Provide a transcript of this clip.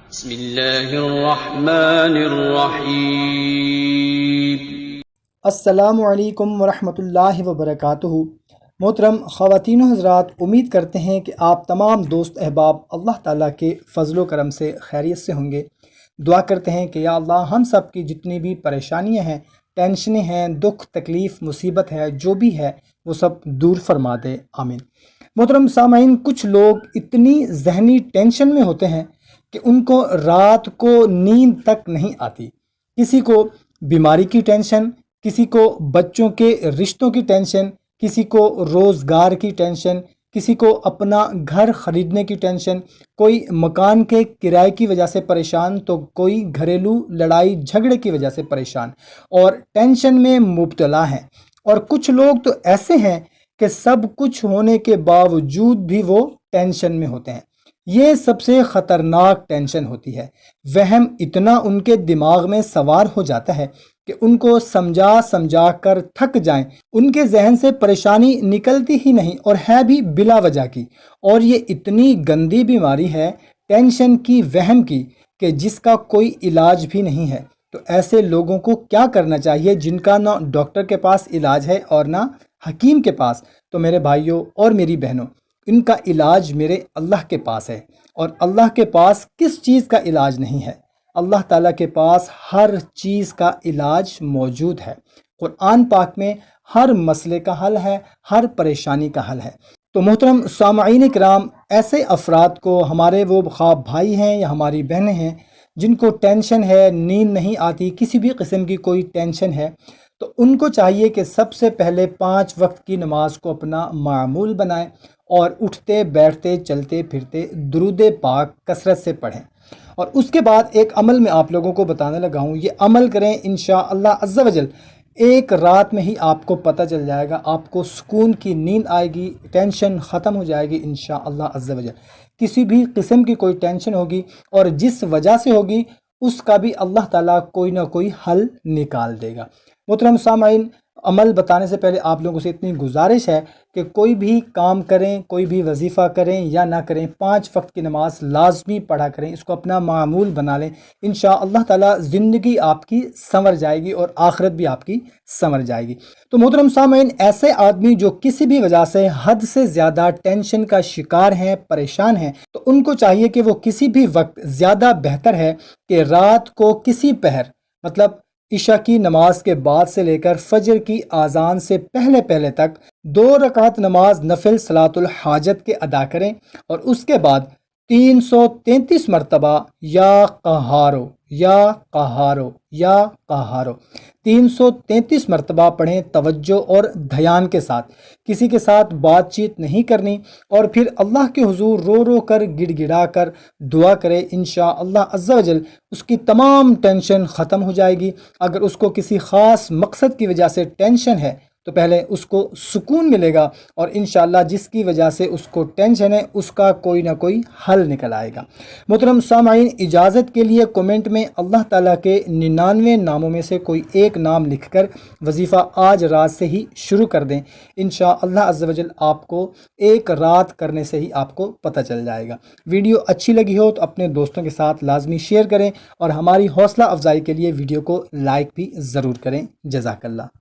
بسم اللہ الرحمن الرحیم۔ السلام علیکم ورحمۃ اللہ وبرکاتہ۔ محترم خواتین و حضرات، امید کرتے ہیں کہ آپ تمام دوست احباب اللہ تعالیٰ کے فضل و کرم سے خیریت سے ہوں گے۔ دعا کرتے ہیں کہ یا اللہ ہم سب کی جتنی بھی پریشانیاں ہیں، ٹینشنیں ہیں، دکھ تکلیف مصیبت ہے، جو بھی ہے وہ سب دور فرما دے، آمین۔ محترم سامعین، کچھ لوگ اتنی ذہنی ٹینشن میں ہوتے ہیں کہ ان کو رات کو نیند تک نہیں آتی۔ کسی کو بیماری کی ٹینشن، کسی کو بچوں کے رشتوں کی ٹینشن، کسی کو روزگار کی ٹینشن، کسی کو اپنا گھر خریدنے کی ٹینشن، کوئی مکان کے کرائے کی وجہ سے پریشان، تو کوئی گھریلو لڑائی جھگڑے کی وجہ سے پریشان اور ٹینشن میں مبتلا ہیں۔ اور کچھ لوگ تو ایسے ہیں کہ سب کچھ ہونے کے باوجود بھی وہ ٹینشن میں ہوتے ہیں۔ یہ سب سے خطرناک ٹینشن ہوتی ہے۔ وہم اتنا ان کے دماغ میں سوار ہو جاتا ہے کہ ان کو سمجھا کر تھک جائیں، ان کے ذہن سے پریشانی نکلتی ہی نہیں، اور ہے بھی بلا وجہ کی۔ اور یہ اتنی گندی بیماری ہے ٹینشن کی، وہم کی، کہ جس کا کوئی علاج بھی نہیں ہے۔ تو ایسے لوگوں کو کیا کرنا چاہیے جن کا نہ ڈاکٹر کے پاس علاج ہے اور نہ حکیم کے پاس؟ تو میرے بھائیوں اور میری بہنوں، ان کا علاج میرے اللہ کے پاس ہے۔ اور اللہ کے پاس کس چیز کا علاج نہیں ہے؟ اللہ تعالیٰ کے پاس ہر چیز کا علاج موجود ہے۔ قرآن پاک میں ہر مسئلے کا حل ہے، ہر پریشانی کا حل ہے۔ تو محترم سامعین کرام، ایسے افراد کو، ہمارے وہ خواہ بھائی ہیں یا ہماری بہنیں ہیں جن کو ٹینشن ہے، نیند نہیں آتی، کسی بھی قسم کی کوئی ٹینشن ہے، تو ان کو چاہیے کہ سب سے پہلے 5 وقت کی نماز کو اپنا معمول بنائیں اور اٹھتے بیٹھتے چلتے پھرتے درود پاک کثرت سے پڑھیں۔ اور اس کے بعد ایک عمل میں آپ لوگوں کو بتانے لگا ہوں، یہ عمل کریں، انشاءاللہ عز و جل ایک رات میں ہی آپ کو پتہ چل جائے گا، آپ کو سکون کی نیند آئے گی، ٹینشن ختم ہو جائے گی انشاءاللہ عز و جل۔ کسی بھی قسم کی کوئی ٹینشن ہوگی اور جس وجہ سے ہوگی، اس کا بھی اللہ تعالیٰ کوئی نہ کوئی حل نکال دے گا۔ محترم سامعین، عمل بتانے سے پہلے آپ لوگوں سے اتنی گزارش ہے کہ کوئی بھی کام کریں، کوئی بھی وظیفہ کریں یا نہ کریں، 5 وقت کی نماز لازمی پڑھا کریں، اس کو اپنا معمول بنا لیں۔ انشاءاللہ تعالیٰ زندگی آپ کی سنور جائے گی اور آخرت بھی آپ کی سنور جائے گی۔ تو محترم سامعین، ایسے آدمی جو کسی بھی وجہ سے حد سے زیادہ ٹینشن کا شکار ہیں، پریشان ہیں، تو ان کو چاہیے کہ وہ کسی بھی وقت، زیادہ بہتر ہے کہ رات کو کسی پہر، مطلب عشاء کی نماز کے بعد سے لے کر فجر کی اذان سے پہلے تک 2 رکعت نماز نفل صلاۃ الحاجت کے ادا کریں، اور اس کے بعد 333 مرتبہ یا قہارو یا قہارو یا قہارو 333 مرتبہ پڑھیں، توجہ اور دھیان کے ساتھ۔ کسی کے ساتھ بات چیت نہیں کرنی، اور پھر اللہ کے حضور رو کر گڑ گڑا کر دعا کرے، انشاءاللہ عز و جل اس کی تمام ٹینشن ختم ہو جائے گی۔ اگر اس کو کسی خاص مقصد کی وجہ سے ٹینشن ہے تو پہلے اس کو سکون ملے گا، اور انشاءاللہ جس کی وجہ سے اس کو ٹینشن ہے اس کا کوئی نہ کوئی حل نکل آئے گا۔ محترم سامعین، اجازت کے لیے کومنٹ میں اللہ تعالیٰ کے 99 ناموں میں سے کوئی ایک نام لکھ کر وظیفہ آج رات سے ہی شروع کر دیں، انشاءاللہ عز و جل آپ کو ایک رات کرنے سے ہی آپ کو پتہ چل جائے گا۔ ویڈیو اچھی لگی ہو تو اپنے دوستوں کے ساتھ لازمی شیئر کریں، اور ہماری حوصلہ افزائی کے لیے ویڈیو کو لائک بھی ضرور کریں۔ جزاک اللہ۔